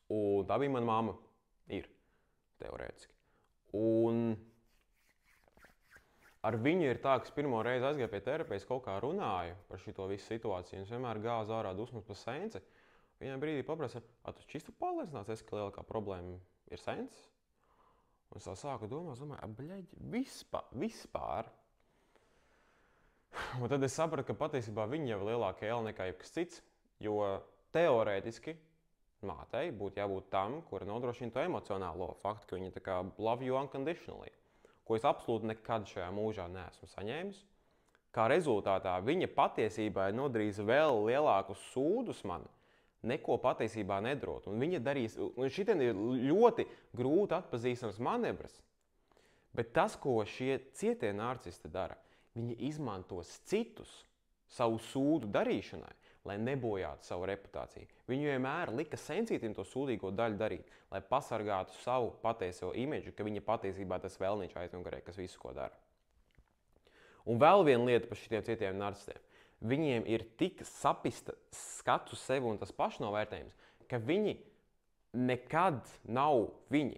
[SPEAKER 1] Un tā bija mana mamma. Ir, teorētiski. Un ar viņu ir tā, ka es pirmo reizi aizgāju pie terapeita, kaut kā runāju par šito visu situāciju, un es vienmēr gāzu ārā dusmas par Senci. Viņai brīdī paprasa, tu čistu pārliecināts, ka lielākā problēma ir Sencis? Un es tā sāku domāju, bļaļ, vispār. Un tad es sapratu, ka patiesībā viņa jau ir lielāka ēla nekā jebkas cits, jo teorētiski mātei būtu jābūt tam, kura nodrošina to emocionālo faktu, ka viņa tā kā love you unconditionally, ko es absolūti nekad šajā mūžā neesmu saņēmis. Kā rezultātā viņa patiesībā ir nodarījis vēl lielākus sūdus man, neko patiesībā nedarot. Un viņa darīs, un šitien ir ļoti grūti atpazīstams manevrs, bet tas, ko šie cietie narcisti dara, viņi izmantos citus savu sūdu darīšanai, lai nebojātu savu reputāciju. Viņi vienmēr lika Sencītim to sūdīgo daļu darīt, lai pasargātu savu patieso imidžu, ka viņa patiesībā tas vēlniņš aizmugurē, kas visu ko dara. Un vēl viena lieta par šitiem cietiem narcistiem. Viņiem ir tik sapista skats uz sevi un tas pašnovērtējums, ka viņi nekad nav viņi.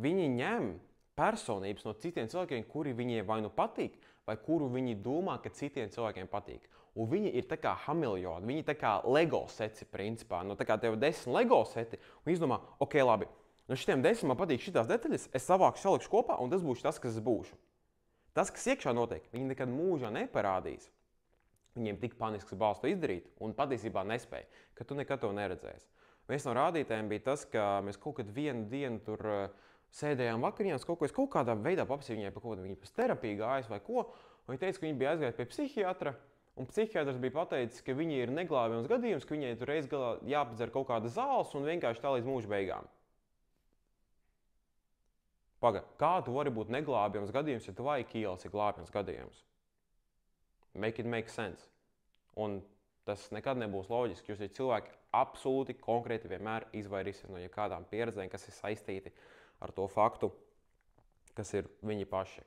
[SPEAKER 1] Viņi ņem personības no citiem cilvēkiem, kuri viņiem vai nu patīk, vai kuru viņi domā, ka citiem cilvēkiem patīk. Un viņi ir tā kā hamiljoni, viņi tā kā Lego seti principā. Tā kā tev 10 Lego seti, un izdomā, ok, labi, no šitiem 10 man patīk šitās detaļas, es salikšu kopā, un tas būs tas, kas es būšu. Tas, kas iekšā notiek, viņi nekad mūžā neparādīs. Viņiem tik panisks balsts to izdarīt, un patiesībā nespēja, ka tu nekad to neredzēsi. Viens no rādītājiem bija tas, ka mēs kaut kad vienu dienu tur sēdējām vakariņās, kaut kādā veidā paprasīja viņai par kaut ko, viņa pēc terapiju gājas vai ko, un viņa teica, ka viņa bija aizgājusi pie psihiatra, un psihiatrs bija pateicis, ka viņai ir neglābjams gadījums, ka viņai tur reiz galā jāpadzer kaut kāda zāles un vienkārši tā līdz mūža beigām. Kā tu vari būt neglābjams gadījums, ja tu vai Kīls ir glābjams gadījums? Make sense. Un tas nekad nebūs loģiski, jo cilvēki absolūti konkrēti vienmēr izvairīsies no kādām pieredzēm, kas ir saistīti ar to faktu, kas ir viņi paši.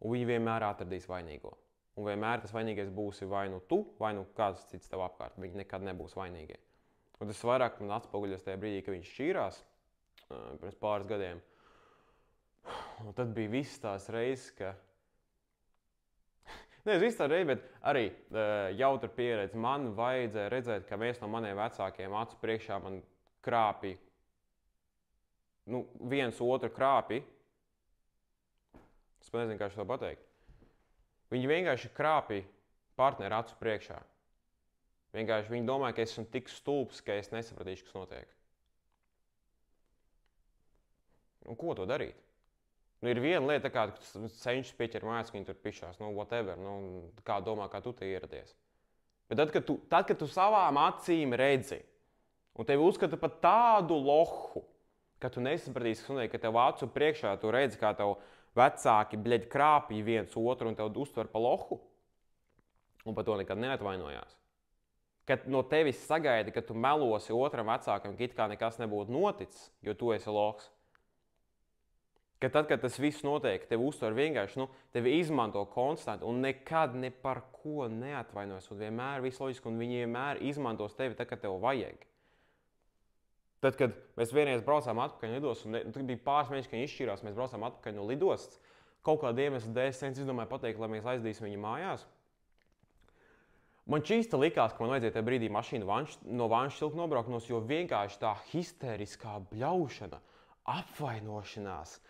[SPEAKER 1] Un viņi vienmēr atradīs vainīgo. Un vienmēr tas vainīgais būsi vai nu tu, vai nu kāds cits tev apkārt. Viņi nekad nebūs vainīgie. Un tas vairāk man atspoguļos tajā brīdī, kad viņš šķīrās pirms pāris gadiem. Un tad bija viss tās reizes, ka... Nevis tā reize, bet arī jautra pieredze. Man vajadzēja redzēt, ka viens no maniem vecākiem acu priekšā man krāpī. Viens otru krāpī. Es nezinu, kā to pateikt. Viņi vienkārši krāpī partneri acu priekšā. Vienkārši viņi domāja, ka esmu tik stulbs, ka es nesapratīšu, kas notiek. Un ko to darīt? Ir viena lieta, ka tu cenšas pieķert mājās, ka viņi tur pišās, whatever, kā domā, kā tu te ieradies. Bet tad, kad tu savām acīm redzi, un tevi uzskata par tādu lohu, ka tu nesapratīsi, kas notiek, ka tev acu priekšā tu redzi, kā tev vecāki krāpī viens otru un tev uztver par lohu, un par to nekad neatvainojās. Kad no tevis sagaida, ka tu melosi otram vecākam, ka it kā nekas nebūtu noticis, jo tu esi lohs. Ka tad, kad tas viss notiek, tevi uztver vienkārši, tevi izmanto konstanti un nekad ne par ko neatvainojas. Un vienmēr viss loģiski, un viņi vienmēr izmantos tevi tad, kad tev vajag. Tad, kad mēs vienreiz braucām atpakaļ no lidostas, un tad bija pāris mēneši, kad viņi izšķīrās, mēs braucām atpakaļ no lidostas, kaut kāda iemesla dēļ es izdomāju pateikt, lai mēs aizdīsim viņu mājās. Man čīsta likās, ka man vajadzēja tajā brīdī mašīnu no Vanšķilka nobrauknos, jo vienkārši tā histeriskā bļaušana, apvainošanās,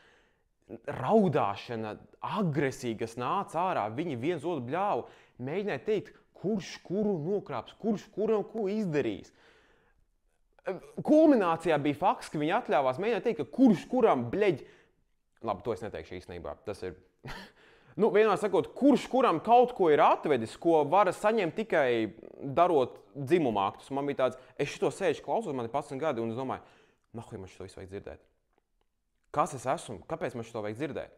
[SPEAKER 1] raudāšana, agresija, kas nāca ārā, viņi viens otru bļāvu, mēģināja teikt, kurš kuru nokrāps, kurš kuram ko izdarīs. Kulminācijā bija fakts, ka viņi atļāvās mēģināt teikt, ka kurš kuram labi, to es neteikšu īstenībā, tas ir... vienmēr sakot, kurš kuram kaut ko ir atvedis, ko var saņemt tikai darot dzimuma aktus. Man bija tāds, es šito sēžu klausos, man ir 11 gadi, un es domāju, nahuj, man šito visu vajag dzirdēt. Kas es esmu? Kāpēc man šito vajag dzirdēt?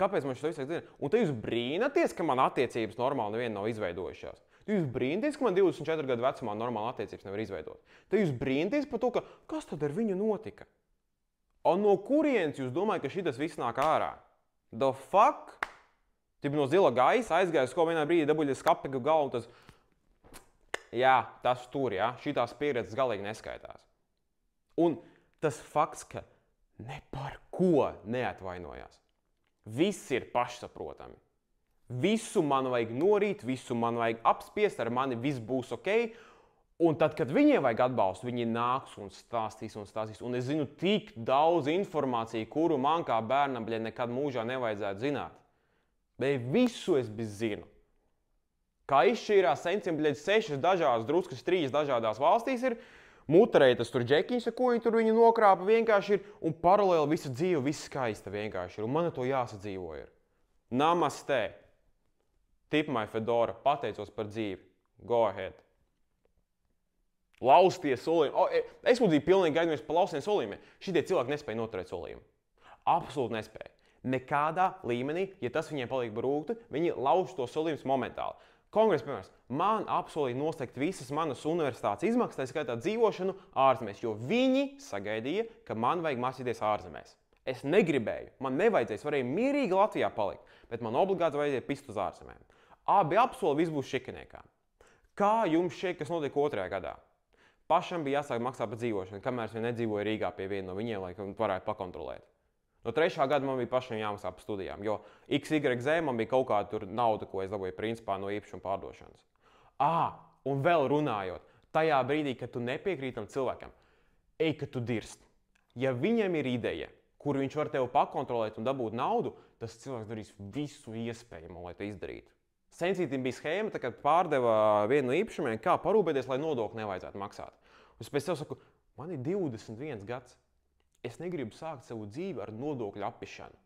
[SPEAKER 1] Kāpēc man šito visu vajag dzirdēt? Un te jūs brīnaties, ka man attiecības normāli neviena nav izveidojušās. Te jūs brīnaties, ka man 24 gadu vecumā normāli attiecības nevar izveidot. Te jūs brīnaties par to, ka kas tad ar viņu notika? Un no kurienes jūs domājat, ka šitas viss nāk ārā? The fuck? Tipi no zila gaisa aizgājis, ko vienā brīdī dabuļa skapeka galvu, un tas... Jā, tas tur, jā. Šitās pieredzes galīgi neskaitās. Un tas fakts, ka ne par ko neatvainojās. Viss ir pašsaprotami. Visu man vajag norīt, visu man vajag apspiest, ar mani viss būs ok. Un tad, kad viņiem vajag atbalstu, viņi nāks un stāstīs un stāstīs. Un es zinu tik daudz informāciju, kuru man kā bērnam nekad mūžā nevajadzētu zināt. Bet visu es zinu. Kā izšķīrās senciem 6 dažādas druskas, 3 dažādās valstīs ir. Muterēja tas tur džekiņš, ko viņi tur viņu nokrāpa vienkārši ir. Un paralēli visa dzīve, viss skaista vienkārši ir. Un man to jāsadzīvo ir. Namaste. Tip my Fedora. Pateicos par dzīvi. Go ahead. Lausties solījumi. Es būtu pilnīgi gaidījums par laustiem solījumiem. Šitie cilvēki nespēja noturēt solījumu. Absolūti nespēja. Nekādā līmenī, ja tas viņiem paliek brūkti, viņi lauž to solījumus momentāli. Kongress, piemēram, man apsolīja noslēgt visas manas universitātes izmaksas, tā skaitā dzīvošanu ārzemēs, jo viņi sagaidīja, ka man vajag mācīties ārzemēs. Es negribēju, man nevajadzēja, es varēju mierīgi Latvijā palikt, bet man obligāti vajadzēja pist uz ārzemēm. Abi apsoli, viss būs šikaniekā. Kā jums šeit, kas notiek 2. gadā? Pašam bija jāsāk maksāt par dzīvošanu, kamēr es nedzīvoju Rīgā pie viena no viņiem, lai varētu pakontrolēt. No 3. gada man bija pašam jāmaksā par studijām, jo XYZ man bija kaut kāda tur nauda, ko es dabūju principā no īpašuma pārdošanas. Un vēl runājot, tajā brīdī, kad tu nepiekrītam cilvēkam, ej, ka tu dirst. Ja viņam ir ideja, kur viņš var tevi pakontrolēt un dabūt naudu, tas cilvēks darīs visu iespējamo, lai to izdarītu. Sensitīva bija schēma, kad pārdeva vienu no īpašumiem, kā parūpēties, lai nodokli nevajadzētu maksāt. Un es pēc tev saku, man ir 21 gads. Es negribu sākt savu dzīvi ar nodokļu apišanu.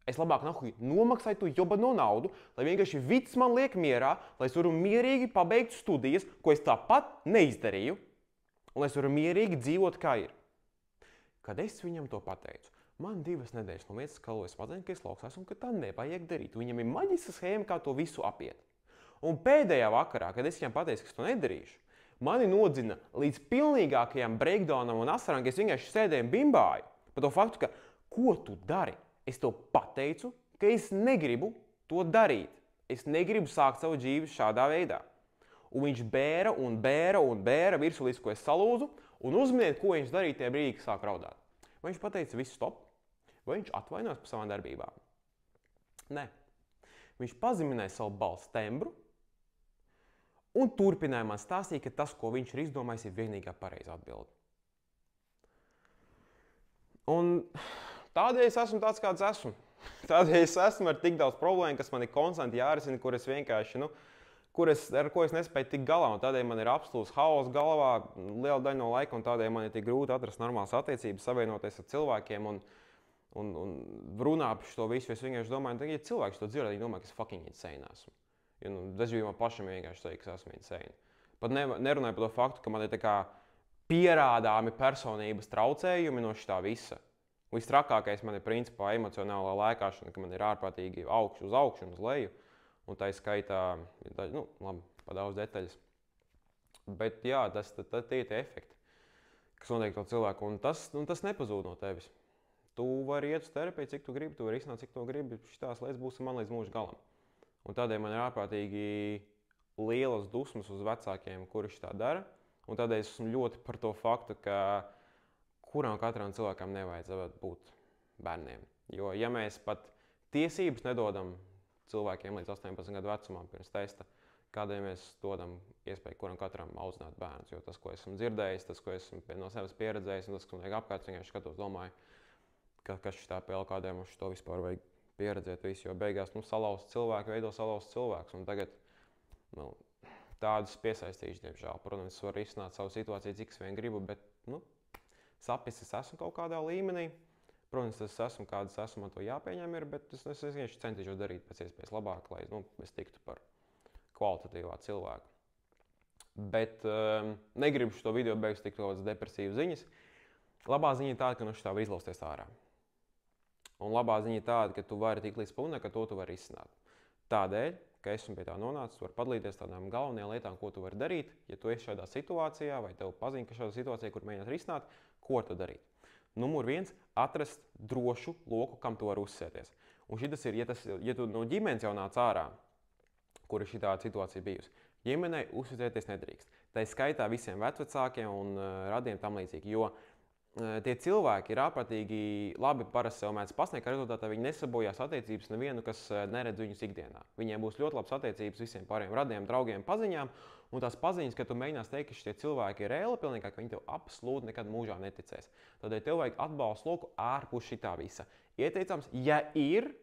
[SPEAKER 1] Es labāk nomaksāju to jobano naudu, lai vienkārši vids man liek mierā, lai es varu mierīgi pabeigt studijas, ko es tāpat neizdarīju, un lai es varu mierīgi dzīvot, kā ir. Kad es viņam to pateicu, man 2 nedēļas no vietas skalojas smadzenes, ka es lauksās un ka tā nevajag darīt. Viņam ir maģiska schēma, kā to visu apiet. Un pēdējā vakarā, kad es viņam pateicu, ka es to nedarīšu, mani nodzina līdz pilnīgākajam breakdownam un asarām, ka es vienkārši sēdēju un bimbāju par to faktu, ka ko tu dari? Es tev pateicu, ka es negribu to darīt. Es negribu sākt savu dzīvi šādā veidā. Un viņš bēra un bēra un bēra virsū, līdz ko es salūzu, un uzminiet, ko viņš darīja tajā brīdī, kad sāk raudāt. Vai viņš pateica visu stop? Vai viņš atvainojās par savām darbībām? Nē. Viņš pazeminēja savu balss tembru un turpināja man stāstīt, ka tas, ko viņš ir izdomājis, ir vienīgā pareizā atbilde. Un tādēļ es esmu tāds, kāds esmu. Tādēļ es esmu ar tik daudz problēmu, kas man ir konstanti jārisina, kur es vienkārši, ar ko es nespēju tikt galā. Un tādēļ man ir absolūts haoss galvā liela daļa no laika, un tādēļ man ir tik grūti atrast normālas attiecības, savienoties ar cilvēkiem un runāt par šo visu. Es vienkārši domāju, ka ja cilvēks to dzird, viņi domā, ka es fucking insane esmu. Ja, dažkārt man pašam vienkārši teikt, ka es esmu insane. Pat nerunāju par to faktu, ka man ir tā kā pierādāmi personības traucējumi no šitā visa. Vistrakākais man ir principā emocionālā lēkāšana, ka man ir ārprātīgi augšu uz augšu un uz leju. Un tā ir skaitā, labi, pa daudz detaļas. Bet jā, tie ir tie efekti, kas notiek to cilvēku. Un tas nepazūd no tevis. Tu vari iet uz terapiju, cik tu gribi, tu vari izsnāt, cik tu gribi. Šitās lietas būs man līdz mūža galam. Un tādēļ man ir ārprātīgi lielas dusmas uz vecākiem, kuri šitā dara. Un tādēļ es esmu ļoti par to faktu, ka katram cilvēkam nevajadzētu būt bērniem. Jo ja mēs pat tiesības nedodam cilvēkiem līdz 18 gadu vecumam pirms testa, kādēļ mēs dodam iespēju katram audzināt bērnus. Jo tas, ko esmu dzirdējis, tas, ko esmu no sevis pieredzējis, un tas, kas man vajag apkārt, vienkārši skatos, domāju, kas šitā pēle, kādēļ mums to vispār vajag pieredzēt visu. Jo beigās salauzt cilvēku veido salauzt cilvēks. Un tagad tādus piesaistīšu, diemžēl. Protams, es varu izsnāt savu situāciju, cik es vien gribu, bet sapnis es esmu kaut kādā līmenī. Protams, es esmu kāds esmu, man to jāpieņem ir, bet es vienkārši centīšos darīt pēc iespējas labāk, lai es tiktu par kvalitatīvā cilvēku. Bet negribu šo video beigas tik kaut kādas depresīvas ziņas. Labā ziņa ir tāda, ka no šitā var izlausties ārā. Un labā ziņa ir tāda, ka tu vari tikt līdz punktam, ka to tu vari izsnāt. Tādēļ, ka esmu pie tā nonācis, var padalīties tādām galvenajām lietām, ko tu vari darīt, ja tu esi šādā situācijā, vai tev pazīst, ka šādā situācijā, kur mēģināt risināt, ko tu darīt. Numur 1 - atrast drošu loku, kam tu vari uzsēties. Un šitas ir, ja tu no ģimenes jau nāc ārā, kur ir šitā situācija bijusi, ģimenei uzsēties nedrīkst. Tā ir skaitā visiem vecvecākiem un radiem tam līdzīgi, jo tie cilvēki ir ārprātīgi labi parasti sev mēdz pasniegt, ka rezultātā viņi nesabojās attiecības nevienu, kas neredz viņus ikdienā. Viņiem būs ļoti labas attiecības visiem pārējiem radiem, draugiem, paziņām, un tās paziņas, ka tu mēģinās teikt, ka šie cilvēki ir reāli, pilnīgi, ka viņi tev absolūti nekad mūžā neticēs. Tādēļ tev vajag atbalstu loku ārpus šitā visa. Ieteicams, ja ir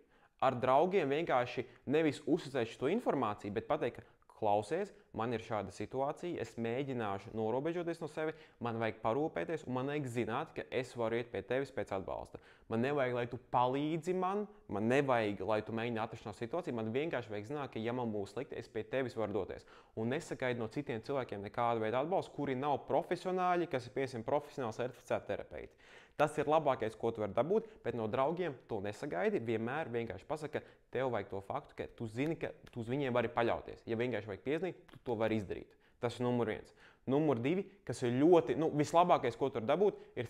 [SPEAKER 1] ar draugiem vienkārši nevis uzticēt šo informāciju, bet pateikt, ka klausies, man ir šāda situācija, es mēģināšu norobežoties no sevi, man vajag parūpēties, un man vajag zināt, ka es varu iet pie tevis pēc atbalsta. Man nevajag, lai tu palīdzi man nevajag, lai tu mēģini atrast no situāciju, man vienkārši vajag zināt, ka ja man būs slikti, es pie tevis varu doties. Un nesagaidi no citiem cilvēkiem nekādu veidu atbalstu, kuri nav profesionāļi, kas ir piemēram profesionāli certificēti terapeiti. Tas ir labākais, ko tu vari dabūt, bet no draugiem to nesagaidi. Vienmēr vienkārši pasaka, ka tev vajag to faktu, ka tu zini, ka tu uz viņiem vari paļauties. Ja vienkārši vajag piezīmēt, tu to vari izdarīt. Tas ir numur 1. Numur 2, kas ir ļoti, vislabākais, ko tu vari dabūt, ir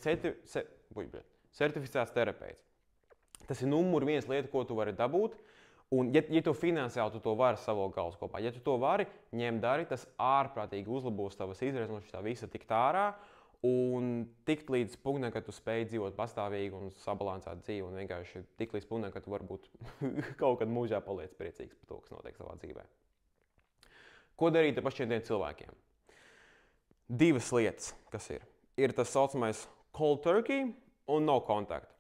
[SPEAKER 1] certificēts terapeits. Tas ir numur 1 lieta, ko tu vari dabūt. Un, ja tu finansiāli tu to vari savokt galvas kopā, ja tu to vari, ņem dari, tas ārprātīgi uzlabos tavas izredzes no šitā visa tikt ārā. Un tikt līdz punktam, ka tu spēj dzīvot pastāvīgi un sabalansēt dzīvi. Un vienkārši tikt līdz punktam, ka tu varbūt kaut kad mūžā paliec priecīgs par to, kas notiek savā dzīvē. Ko darīt ar pašiem tiem cilvēkiem? 2 lietas, kas ir. Ir tas saucamais cold turkey un no kontakta.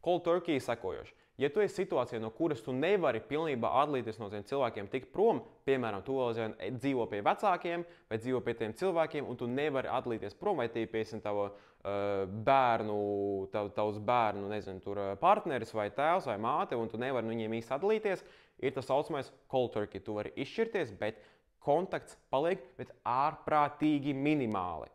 [SPEAKER 1] Cold turkey sekojoši. Ja tu esi situācijā, no kuras tu nevari pilnībā atlīties no tiem cilvēkiem tikt prom, piemēram, tu vēl dzīvo pie vecākiem vai dzīvo pie tiem cilvēkiem, un tu nevari atlīties prom, vai tie piesim tavs bērnu, nezinu, tur partneris vai tēvs vai māte, un tu nevari no viņiem īsti atlīties, ir tas saucamais cold turkey. Tu vari izšķirties, bet kontakts paliek, bet ārprātīgi minimāli.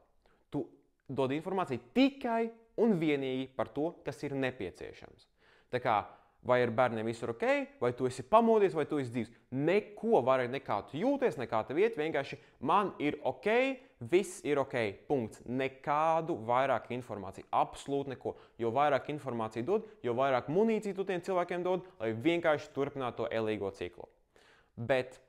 [SPEAKER 1] Tu dod informāciju tikai un vienīgi par to, kas ir nepieciešams. Tā kā vai ar bērniem viss ir ok, vai tu esi pamodies, vai tu esi dzīvs. Neko vairāk nekā tu jūties, nekā tev iet, vienkārši man ir ok, viss ir ok, punkts. Nekādu vairāk informāciju, absolūti neko. Jo vairāk informāciju dod, jo vairāk munīciju tu tiem cilvēkiem dod, lai vienkārši turpinātu to elīgo ciklu. Bet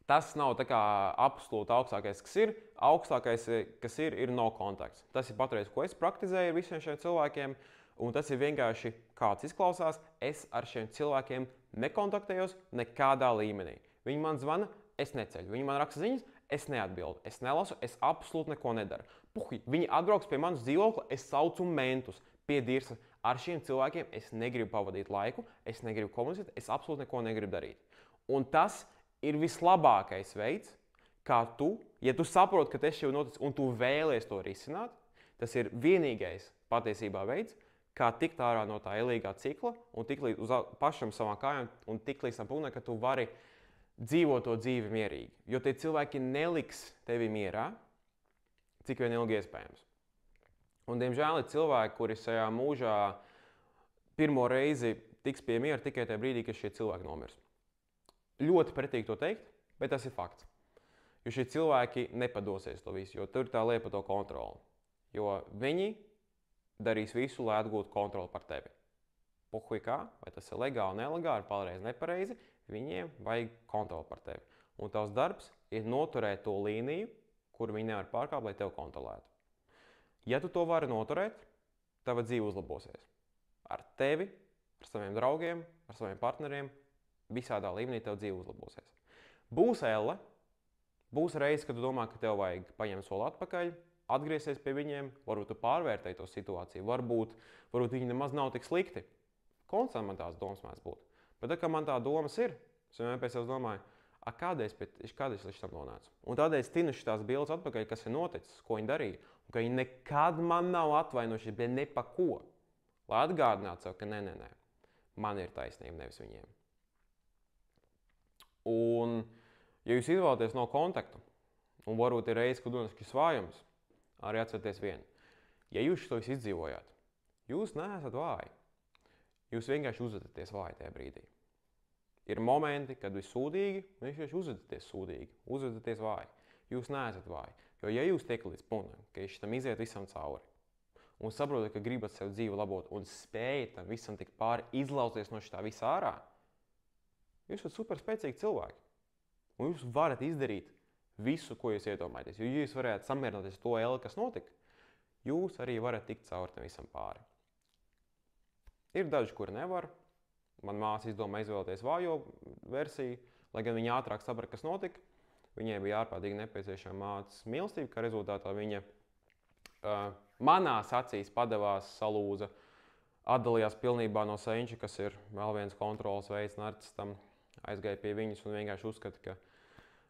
[SPEAKER 1] tas nav tā kā absolūti augstākais, kas ir. Augstākais, kas ir no kontakts. Tas ir patreiz, ko es praktizēju ar visiem šiem cilvēkiem. Un tas ir vienkārši, kāds izklausās, es ar šiem cilvēkiem nekontaktējos nekādā līmenī. Viņi man zvana, es neceļu. Viņi man raksta ziņas, es neatbildu. Es nelasu, es absolūti neko nedaru. Puhi, viņi atbrauks pie manas dzīvokļa, es saucu mentus pie dirsa. Ar šiem cilvēkiem es negribu pavadīt laiku, es negribu komunicēt, es absolūti neko negribu darīt. Un tas ir vislabākais veids, kā tu, ja tu saproti, ka tas jau noticis un tu vēlies to risināt, tas ir vienīgais patiesībā veids, kā tikt ārā no tā elīgā cikla un tikt līdz uz pašam savām kājām un tikt līdz tam punktam, ka tu vari dzīvot to dzīvi mierīgi. Jo tie cilvēki neliks tevi mierā, cik vien ilgi iespējams. Un, diemžēl, ir cilvēki, kuri savā mūžā pirmo reizi tiks pie miera tikai tajā brīdī, kad šie cilvēki nomirs. Ļoti pretīgi to teikt, bet tas ir fakts. Jo šie cilvēki nepadosies to visu, jo tur ir tā lieta par to kontroli. Jo viņi darīs visu, lai atgūtu kontroli par tevi. Puhuj kā, vai tas ir legāli, nelegāli, pareizi, nepareizi, viņiem vajag kontroli par tevi. Un tavs darbs ir noturēt to līniju, kur viņi nevar pārkāpt, lai tevi kontrolētu. Ja tu to vari noturēt, tava dzīve uzlabosies. Ar tevi, ar saviem draugiem, ar saviem partneriem, visādā līmenī tava dzīve uzlabosies. Būs elle, būs reizes, kad tu domā, ka tev vajag paņemt soli atpakaļ, atgriezties pie viņiem, varbūt tu pārvērtēji to situāciju, varbūt viņi nemaz nav tik slikti. Konstantā man tās domas mēdz būt. Bet tā kā man tā domas ir, es vienmēr pēc sevis domāju, kādēļ es līdz tam nonācu. Un tādēļ es tinu šitās bildes atpakaļ, kas ir noticis, ko viņi darīja, un ka viņi nekad man nav atvainojuši, bet ne pa ko. Lai atgādinātu sev, ka nē, man ir taisnība, nevis viņiem. Un, ja jūs izvēlaties no kontaktu, un varbūt ir reizes, kad dodas šis vājums, arī atcerieties vienu. Ja jūs to izdzīvojāt, jūs neesat vāji. Jūs vienkārši uzvedaties vāji tajā brīdī. Ir momenti, kad jūs sūdīgi, un jūs vienkārši uzvedaties sūdīgi, uzvedaties vāji. Jūs neesat vāji. Jo ja jūs tiekat līdz punktam, ka jūs tam iziet visam cauri, un saprotat, ka gribat sev dzīvi labot, un spējat tam visam tikt pāri, izlausties no šitā visā ārā, jūs esat super spēcīgi cilvēki. Un jūs varat izdarīt visu, ko jūs iedomājaties. Jo, ja jūs varētu samierināties to elli, kas notika, jūs arī varat tikt cauri tam visam pāri. Ir daži, kuri nevar. Man māsa izdomā izvēlēties vājo versiju, lai gan viņa ātrāk saprata, kas notika. Viņai bija ārprātīgi nepieciešama mātes mīlestība, kā rezultātā viņa manās acīs padevās, salūza, atdalījās pilnībā no senča, kas ir vēl viens kontrolas veids, narcistam, aizgāja pie viņas un vienkārši uzskata, ka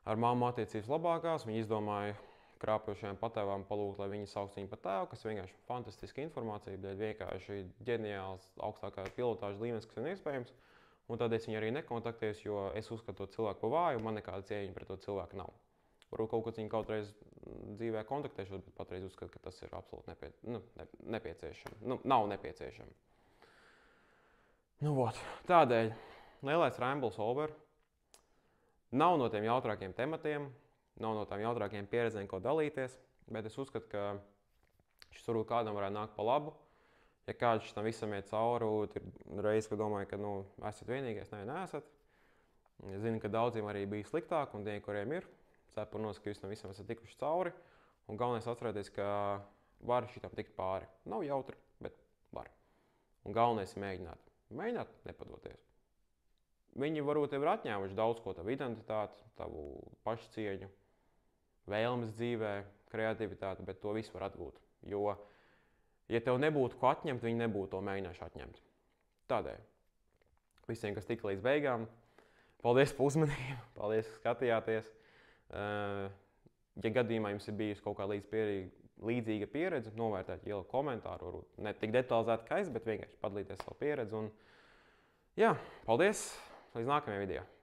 [SPEAKER 1] ar mammu attiecības labākās. Viņa izdomāja krāpjošajām patēvām palūgt, lai viņi sauc viņu par tēvu, kas vienkārši fantastiska informācija, bet vienkārši ģeniāls, augstākā pilotāža līmenis, kas ir iespējams. Un tādēļ es viņu arī nekontaktēju, jo es uzskatu to cilvēku par vāju, un man nekāda cieņa pret to cilvēku nav. Varbūt kaut kad viņu kautreiz dzīvē kontaktēšos, bet patreiz uzskatu, ka tas ir absolūti nepieciešami. Nav nepieciešami. Tādēļ lielais rambles over. Nav no tiem jautrākiem tematiem, nav no tām jautrākiem pieredzēm, ko dalīties, bet es uzskatu, ka šis varbūt kādam varētu nākt pa labu. Ja kāds tam visam iet cauri, ir reizes, kad domāju, ka esat vienīgais, neesat. Es zinu, ka daudziem arī bija sliktāk, un tie, kuriem ir, cepurnos, ka jūs tam visam esat tikuši cauri. Un galvenais atcerēties, ka var šitam tikt pāri. Nav jautri, bet var. Un galvenais ir mēģināt. Mēģināt nepadoties. Viņi varbūt tev ir atņēmuši daudz ko, tavu identitāti, tavu pašcieņu, vēlmes dzīvē, kreativitāti, bet to visu var atgūt. Jo, Ja tev nebūtu ko atņemt, viņi nebūtu to mēģinājuši atņemt. Tādēļ visiem, kas tika līdz beigām, paldies par uzmanību, paldies, ka skatījāties. Ja gadījumā jums ir bijusi kaut kā līdzīga pieredze, novērtēt, ielikt komentāru, varbūt ne tik detalizēti kā es, bet vienkārši padalīties savu pieredzi. Un, jā, paldies! Līdz nākamajai video!